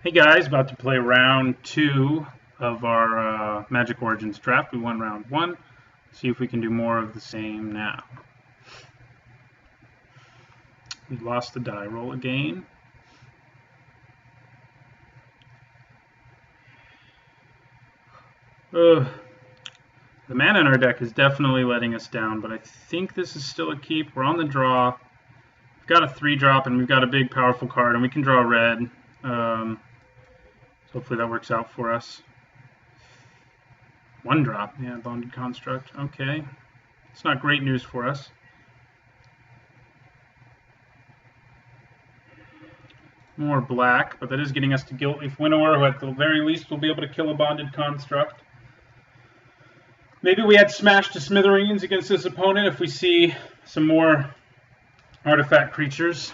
Hey guys, about to play round 2 of our Magic Origins draft. We won round 1. See if we can do more of the same now. We lost the die roll again. The mana in our deck is definitely letting us down, but I think this is still a keep. We're on the draw. We've got a 3-drop and we've got a big powerful card, and we can draw red. So hopefully that works out for us. 1-drop, yeah, Bonded Construct. Okay. It's not great news for us. More black, but that is getting us to Gilt-Leaf Winnower, who at the very least will be able to kill a Bonded Construct. Maybe we had Smash to Smithereens against this opponent if we see some more artifact creatures.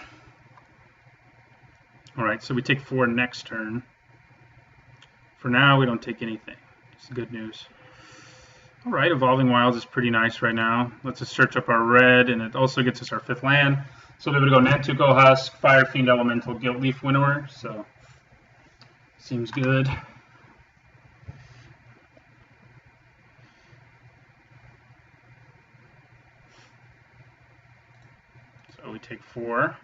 Alright, so we take 4 next turn. For now, we don't take anything. It's good news. Alright, Evolving Wilds is pretty nice right now. Lets us search up our red, and it also gets us our 5th land. So we're able to go Nantuko Husk, Firefiend Elemental, Gilt-Leaf Winnower. So, seems good. So we take 4.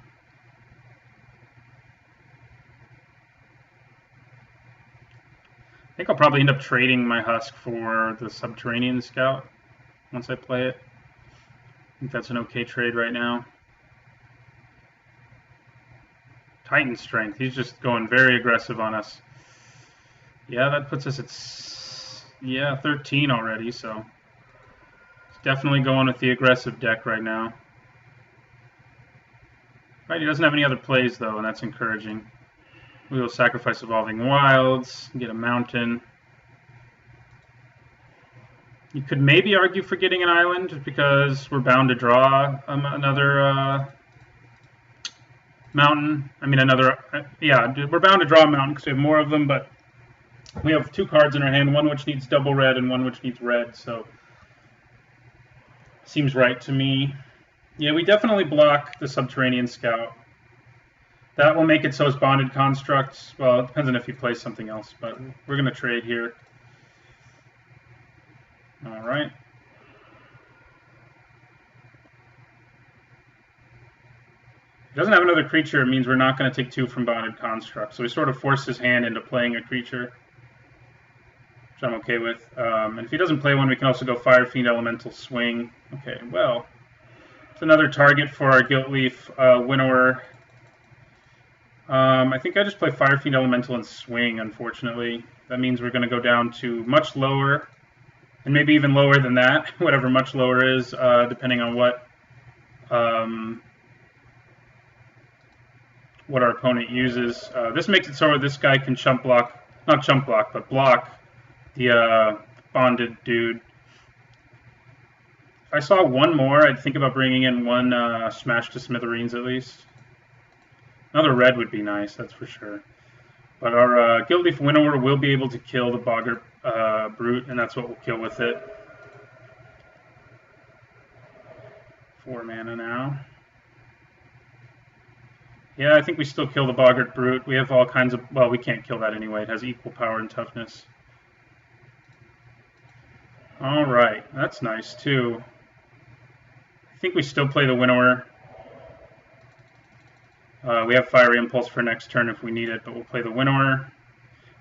I think I'll probably end up trading my Husk for the Subterranean Scout once I play it. I think that's an okay trade right now. Titan Strength. He's just going very aggressive on us. Yeah, that puts us at 13 already, so he's definitely going with the aggressive deck right now. Right, he doesn't have any other plays though, and that's encouraging. We will sacrifice Evolving Wilds, get a mountain. You could maybe argue for getting an island because we're bound to draw another mountain. I mean, we're bound to draw a mountain because we have more of them, but we have 2 cards in our hand, one which needs double red and one which needs red, so seems right to me. Yeah, we definitely block the Subterranean Scout. That will make it so it's Bonded Constructs. Well, it depends on if he plays something else, but we're going to trade here. All right. If he doesn't have another creature, it means we're not going to take 2 from Bonded Construct. So we sort of force his hand into playing a creature, which I'm okay with. And if he doesn't play one, we can also go Firefiend Elemental Swing. Okay, well, it's another target for our Gilt-Leaf Winnower. I think I just play Firefiend Elemental and Swing, unfortunately. That means we're going to go down to much lower, and maybe even lower than that, whatever much lower is, depending on what our opponent uses. This makes it so this guy can block the bonded dude. If I saw one more, I'd think about bringing in one Smash to Smithereens at least. Another red would be nice, that's for sure. But our Gilt-Leaf Winnower will be able to kill the Boggart Brute, and that's what we'll kill with it. 4 mana now. Yeah, I think we still kill the Boggart Brute. We have all kinds of... Well, we can't kill that anyway. It has equal power and toughness. Alright, that's nice too. I think we still play the Winnower. We have Fiery Impulse for next turn if we need it, but we'll play the Winnower.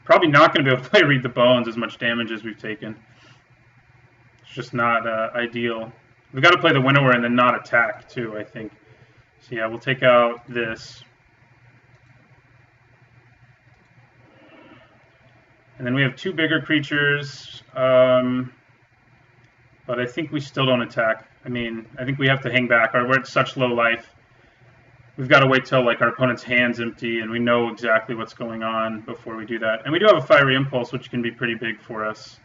Probably not going to be able to play Read the Bones, as much damage as we've taken. It's just not ideal. We've got to play the Winnower and then not attack too, I think. So yeah, we'll take out this. And then we have 2 bigger creatures, but I think we still don't attack. I mean, I think we have to hang back. We're at such low life. We've got to wait till like our opponent's hand's empty and we know exactly what's going on before we do that. And we do have a Fiery Impulse, which can be pretty big for us.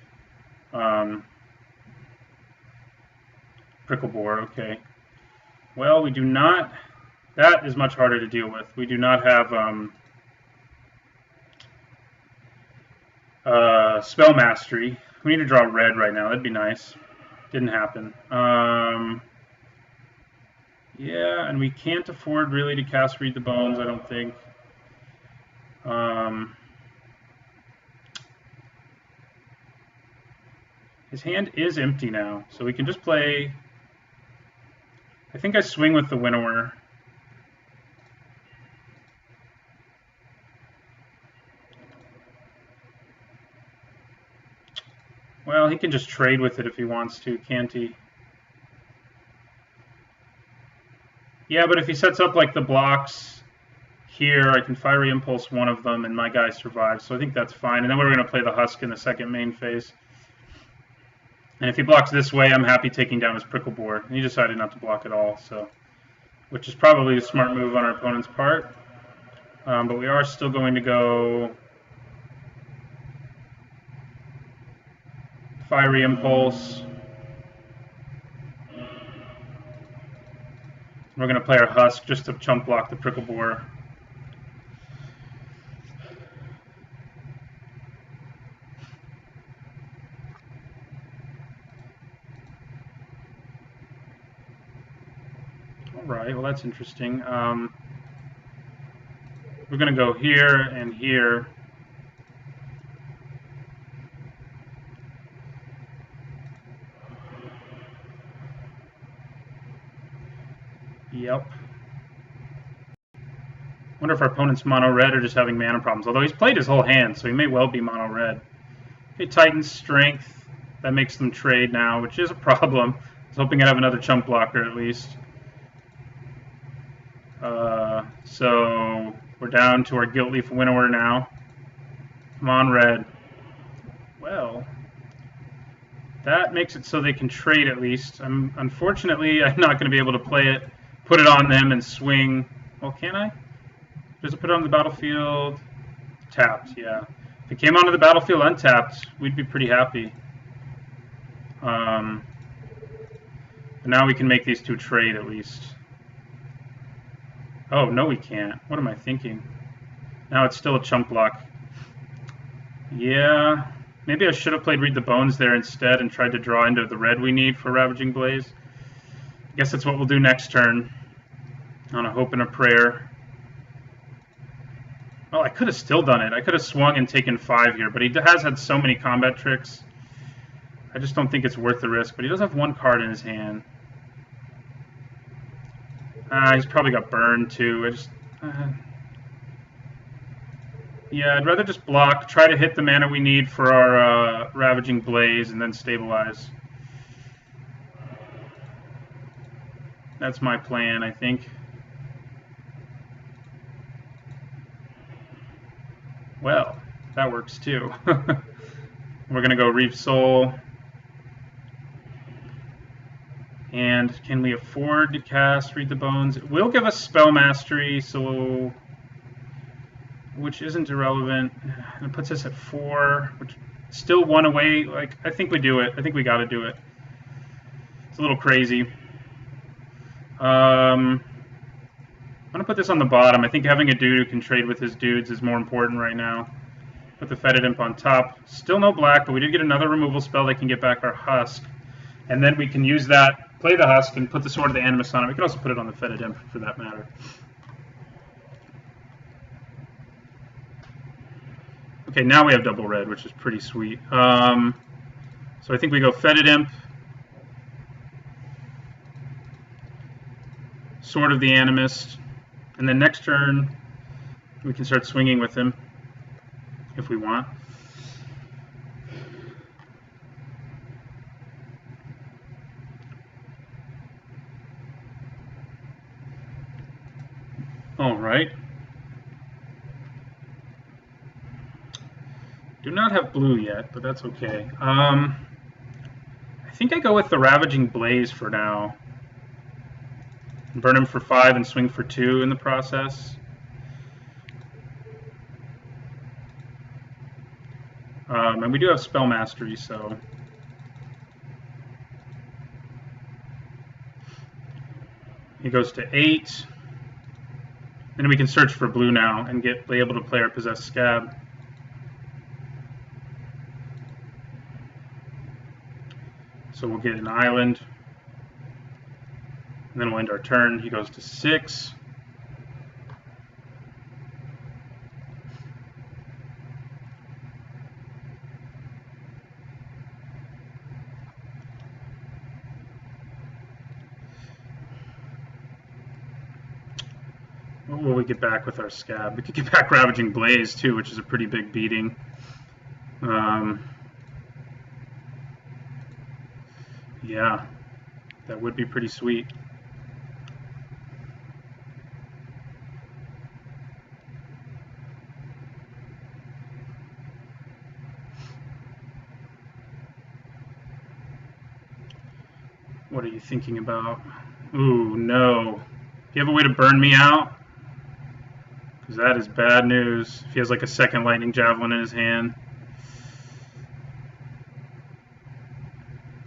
Prickle Boar, okay. Well, we do not... That is much harder to deal with. We do not have Spell Mastery. We need to draw red right now. That'd be nice. Didn't happen. Yeah, and we can't afford really to cast Read the Bones, I don't think. His hand is empty now, so we can just play... I think I swing with the winnower. Well, he can just trade with it if he wants to, can't he? Yeah, but if he sets up like the blocks here, I can Fiery Impulse one of them and my guy survives, so I think that's fine. And then we're going to play the Husk in the second main phase. And if he blocks this way, I'm happy taking down his Prickle Boar. And he decided not to block at all, so which is probably a smart move on our opponent's part. But we are still going to go Fiery Impulse. We're going to play our Husk just to chump block the Prickle Boar. Alright, well that's interesting. We're going to go here and here. Yep. Wonder if our opponent's mono red or just having mana problems. Although he's played his whole hand, so he may well be mono red. Okay, Titan's Strength. That makes them trade now, which is a problem. I was hoping I'd have another chump blocker at least. So we're down to our Gilt-Leaf Winnower now. Come on, red. Well, that makes it so they can trade at least. Unfortunately, I'm not going to be able to play it, put it on them, and swing. Well, can I? Does it put it on the battlefield? Tapped, yeah. If it came onto the battlefield untapped, we'd be pretty happy. But now we can make these two trade at least. Oh, no we can't. What am I thinking? Now it's still a chump block. Yeah, maybe I should have played Read the Bones there instead and tried to draw into the red we need for Ravaging Blaze. I guess that's what we'll do next turn. On a hope and a prayer. Well, I could have still done it. I could have swung and taken 5 here, but he has had so many combat tricks. I just don't think it's worth the risk, but he does have 1 card in his hand. He's probably got burned too. Yeah, I'd rather just block, try to hit the mana we need for our Ravaging Blaze, and then stabilize. That's my plan, I think. Well, that works too. We're going to go Reef Soul. And can we afford to cast Read the Bones? It will give us Spell Mastery, so which isn't irrelevant. It puts us at 4, which still 1 away. Like, I think we do it. I think we got to do it. It's a little crazy. I'm going to put this on the bottom. I think having a dude who can trade with his dudes is more important right now. Put the Fetid Imp on top. Still no black, but we did get another removal spell that can get back our Husk. And then we can use that, play the Husk, and put the Sword of the Animus on it. We can also put it on the Fetid Imp for that matter. Okay, now we have double red, which is pretty sweet. So I think we go Fetid Imp, Sword of the Animus, and then next turn we can start swinging with him if we want. All right. Do not have blue yet, but that's okay. I think I go with the Ravaging Blaze for now. Burn him for 5 and swing for 2 in the process. And we do have Spell Mastery, so... He goes to 8. Then we can search for blue now and be able to play our Possessed Scab. So we'll get an island. And then we'll end our turn. He goes to 6. What will we get back with our Scab? We could get back Ravaging Blaze too, which is a pretty big beating. Yeah, that would be pretty sweet. What are you thinking about? Ooh, no. Do you have a way to burn me out? Because that is bad news. If he has like a second Lightning Javelin in his hand.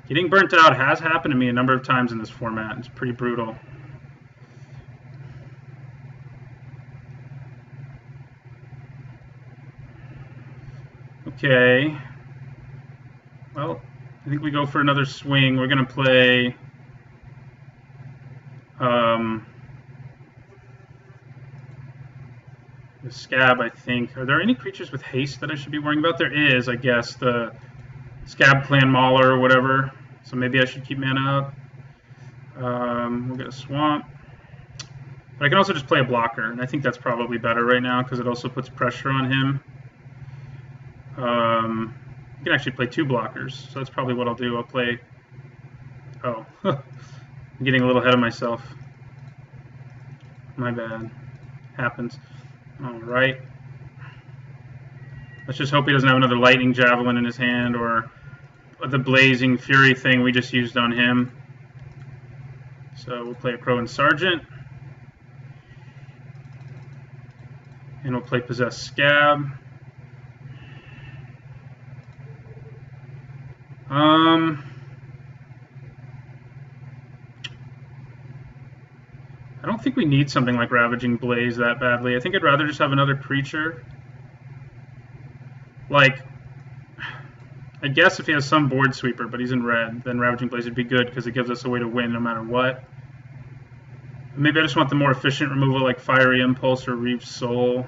Getting burnt out has happened to me a number of times in this format. It's pretty brutal. Okay. Well, I think we go for another swing. We're going to play the Scab, I think. Are there any creatures with haste that I should be worrying about? There is, I guess, the Scab Clan Mauler or whatever. So maybe I should keep mana up. We'll get a Swamp. But I can also just play a blocker, and I think that's probably better right now because it also puts pressure on him. You can actually play 2 blockers, so that's probably what I'll do. I'll play... Oh, I'm getting a little ahead of myself. My bad. Happens. Alright. Let's just hope he doesn't have another Lightning Javelin in his hand or the Blazing Fury thing we just used on him. So we'll play a Crowan Sergeant. And we'll play Possessed Scab. I don't think we need something like Ravaging Blaze that badly. I think I'd rather just have another creature. Like, I guess if he has some board sweeper, but he's in red, then Ravaging Blaze would be good because it gives us a way to win no matter what. Maybe I just want the more efficient removal like Fiery Impulse or Reeve's Soul.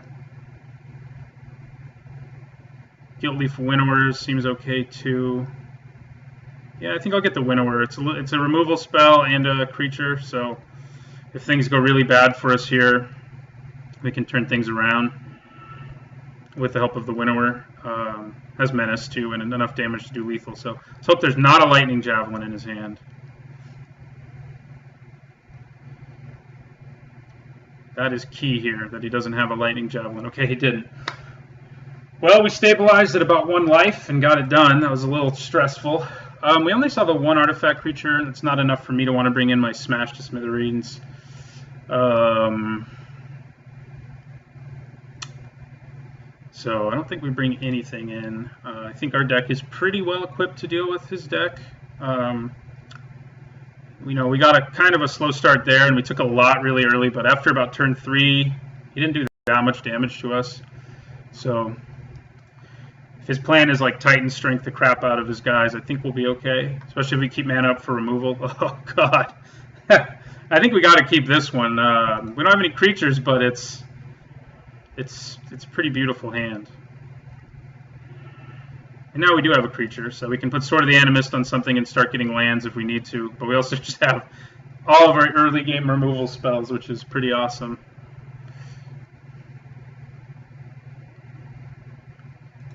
Guiltleaf Winnower seems okay too. Yeah, I think I'll get the Winnower. It's a removal spell and a creature, so if things go really bad for us here, we can turn things around with the help of the Winnower. Has Menace too and enough damage to do lethal, so let's hope there's not a Lightning Javelin in his hand. That is key here, that he doesn't have a Lightning Javelin. Okay, he didn't. Well, we stabilized at about 1 life and got it done. That was a little stressful. We only saw the 1 artifact creature, and it's not enough for me to want to bring in my Smash to Smithereens. So I don't think we bring anything in. I think our deck is pretty well equipped to deal with his deck. We got a kind of a slow start there, and we took a lot really early, but after about turn 3, he didn't do that much damage to us. So if his plan is like Titan Strength the crap out of his guys, I think we'll be okay, especially if we keep mana up for removal. Oh, God. I think we got to keep this one. We don't have any creatures, but it's a pretty beautiful hand. And now we do have a creature, so we can put Sword of the Animist on something and start getting lands if we need to. But we also just have all of our early game removal spells, which is pretty awesome.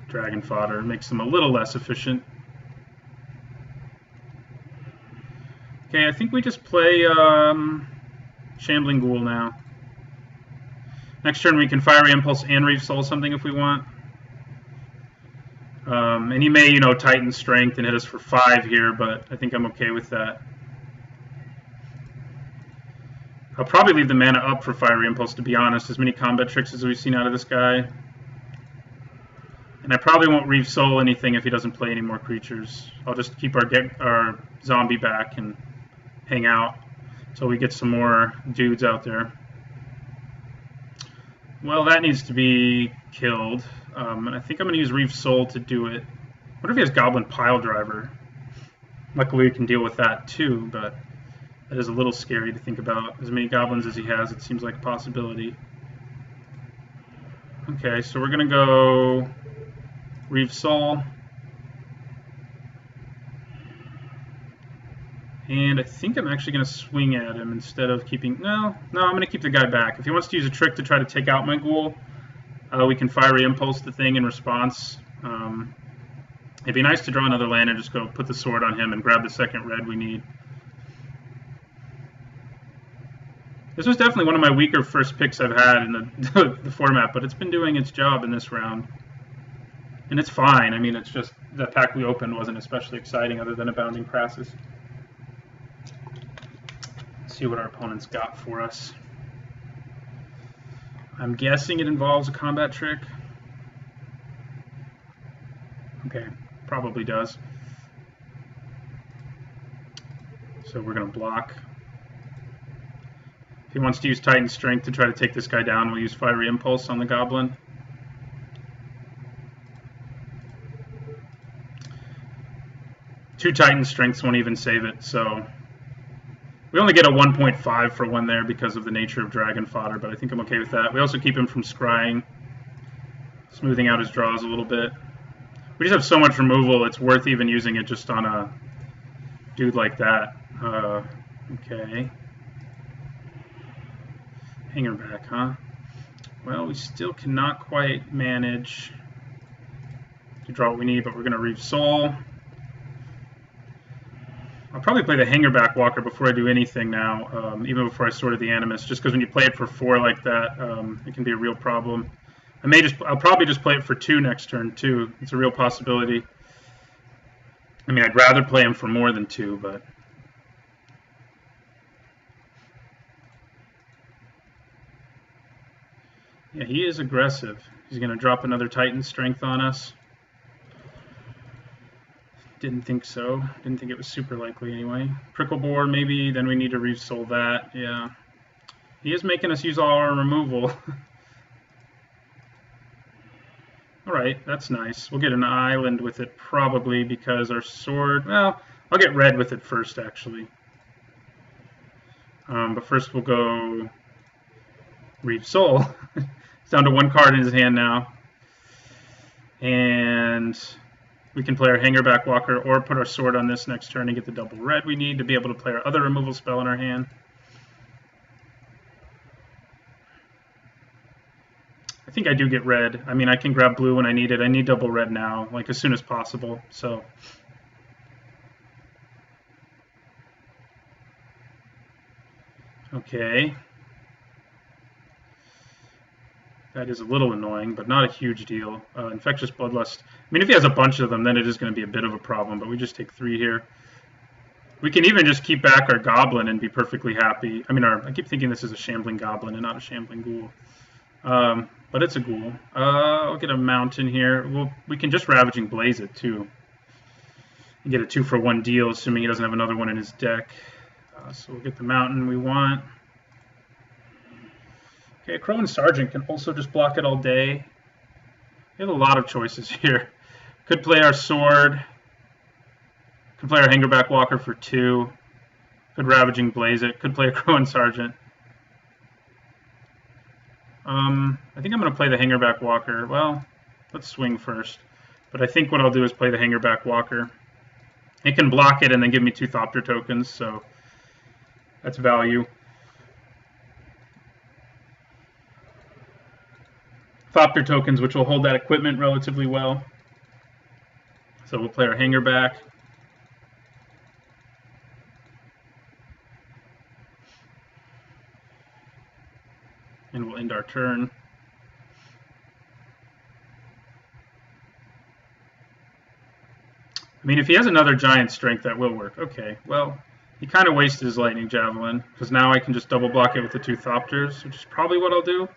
Dragon Fodder makes them a little less efficient. Okay, I think we just play Shambling Ghoul now. Next turn we can Fiery Impulse and Reef Soul something if we want. And he may, Titan Strength and hit us for 5 here, but I think I'm okay with that. I'll probably leave the mana up for Fiery Impulse, to be honest, as many combat tricks as we've seen out of this guy. And I probably won't Reef Soul anything if he doesn't play any more creatures. I'll just keep our zombie back and hang out until we get some more dudes out there. Well, that needs to be killed. And I think I'm going to use Reef Soul to do it. What if he has Goblin Pile Driver? Luckily, we can deal with that too, but that is a little scary to think about. As many goblins as he has, it seems like a possibility. Okay, so we're going to go Reef Soul. And I think I'm actually going to swing at him instead of keeping... No, I'm going to keep the guy back. If he wants to use a trick to try to take out my ghoul, we can Fiery Impulse the thing in response. It'd be nice to draw another land and just go put the sword on him and grab the second red we need. This was definitely one of my weaker first picks I've had in the format, but it's been doing its job in this round. And it's fine. I mean, it's just the pack we opened wasn't especially exciting other than Abounding Crassus. Let's see what our opponent's got for us. I'm guessing it involves a combat trick. Okay, probably does. So we're going to block. If he wants to use Titan Strength to try to take this guy down, we'll use Fiery Impulse on the Goblin. Two Titan Strengths won't even save it, so we only get a 1.5 for one there because of the nature of Dragon Fodder, but I think I'm okay with that. We also keep him from scrying, smoothing out his draws a little bit. We just have so much removal, it's worth even using it just on a dude like that. Okay. Hanger back, huh? Well, we still cannot quite manage to draw what we need, but we're going to Reave Soul. I'll probably play the Hangerback Walker before I do anything now, even before I Sword the Animus, just because when you play it for 4 like that, it can be a real problem. I'll probably just play it for 2 next turn, too. It's a real possibility. I mean, I'd rather play him for more than 2, but... Yeah, he is aggressive. He's going to drop another Titan Strength on us. Didn't think so. Didn't think it was super likely anyway. Prickle Boar, maybe. Then we need to Reave Soul that. Yeah. He is making us use all our removal. Alright, that's nice. We'll get an island with it probably because our sword... Well, I'll get red with it first, actually. But first we'll go Reave Soul. It's down to 1 card in his hand now. And we can play our Hangerback Walker or put our sword on this next turn and get the double red we need to be able to play our other removal spell in our hand. I think I do get red. I mean, I can grab blue when I need it. I need double red now, like as soon as possible. So okay. That is a little annoying, but not a huge deal. Infectious Bloodlust. I mean, if he has a bunch of them, then it is going to be a bit of a problem, but we just take 3 here. We can even just keep back our Goblin and be perfectly happy. I mean, I keep thinking this is a Shambling Goblin and not a Shambling Ghoul. But it's a Ghoul. I'll get a Mountain here. We can just Ravaging Blaze it, too. And get a 2-for-1 deal, assuming he doesn't have another one in his deck. So we'll get the Mountain we want. Okay, Crowan Sergeant can also just block it all day. We have a lot of choices here. Could play our sword. Could play our Hangerback Walker for 2. Could Ravaging Blaze it. Could play a Crowan Sergeant. I think I'm going to play the Hangerback Walker. Well, let's swing first. But I think what I'll do is play the Hangerback Walker. It can block it and then give me 2 Thopter tokens, so that's value. Thopter tokens, which will hold that equipment relatively well. So we'll play our Hangerback. And we'll end our turn. I mean, if he has another Giant Strength, that will work. Okay, well, he kind of wasted his Lightning Javelin, because now I can just double block it with the 2 Thopters, which is probably what I'll do.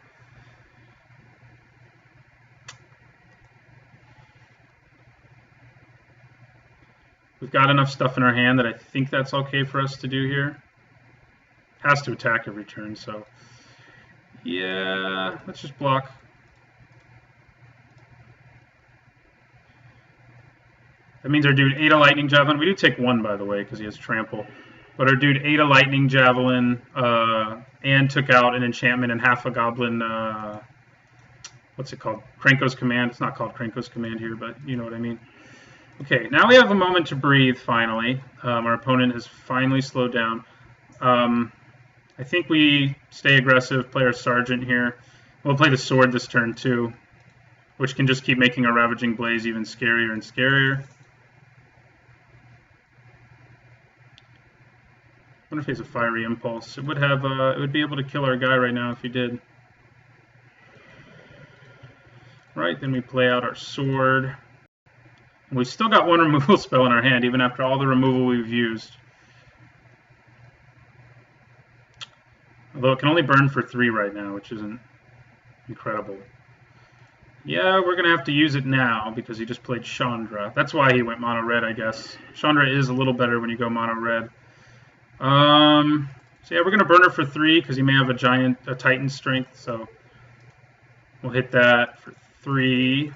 We've got enough stuff in our hand that I think that's okay for us to do here. Has to attack every turn, so yeah, let's just block. That means our dude ate a Lightning Javelin. We do take 1, by the way, because he has Trample. But our dude ate a Lightning Javelin and took out an enchantment and half a Goblin. What's it called? Krenko's Command. It's not called Krenko's Command here, but you know what I mean. Okay, now we have a moment to breathe, finally. Our opponent has finally slowed down. I think we stay aggressive, play our Sergeant here. We'll play the Sword this turn, too, which can just keep making our Ravaging Blaze even scarier and scarier. I wonder if he has a Fiery Impulse. It would be able to kill our guy right now if he did. Right, then we play out our Sword. We've still got one removal spell in our hand, even after all the removal we've used. Although it can only burn for 3 right now, which isn't incredible. Yeah, we're going to have to use it now because he just played Chandra. That's why he went mono red, I guess. Chandra is a little better when you go mono red. So yeah, we're going to burn her for 3 because he may have a Titan strength, so we'll hit that for 3.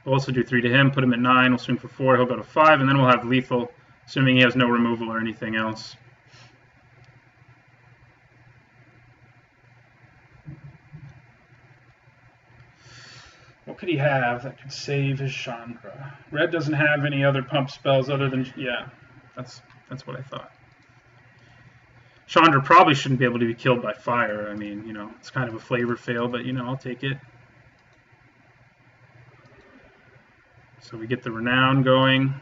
We'll also do 3 to him, put him at 9, we'll swing for 4, he'll go to 5, and then we'll have lethal, assuming he has no removal or anything else. What could he have that could save his Chandra? Red doesn't have any other pump spells other than, yeah, that's what I thought. Chandra probably shouldn't be able to be killed by fire. I mean, it's kind of a flavor fail, but, I'll take it. So we get the Renown going.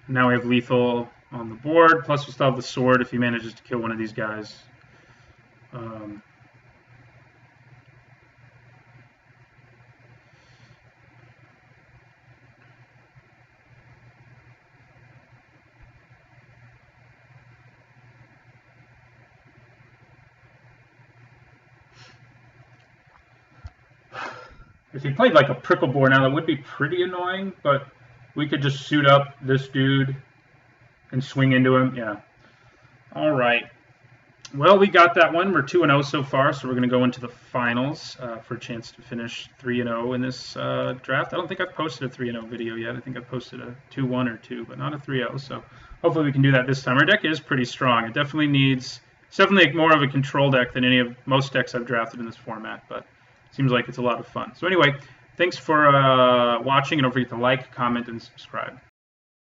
Now we have lethal on the board, plus we still have the Sword if he manages to kill one of these guys. If he played like a Prickle Boar now, that would be pretty annoying, but we could just suit up this dude and swing into him. Yeah. All right. Well, we got that one. We're 2-0 so far, so we're going to go into the finals for a chance to finish 3-0 in this draft. I don't think I've posted a 3-0 video yet. I think I've posted a 2-1 or 2, but not a 3-0. So hopefully we can do that this time. Our deck is pretty strong. It's definitely more of a control deck than most decks I've drafted in this format, but it seems like it's a lot of fun. So anyway, thanks for watching, and don't forget to like, comment, and subscribe.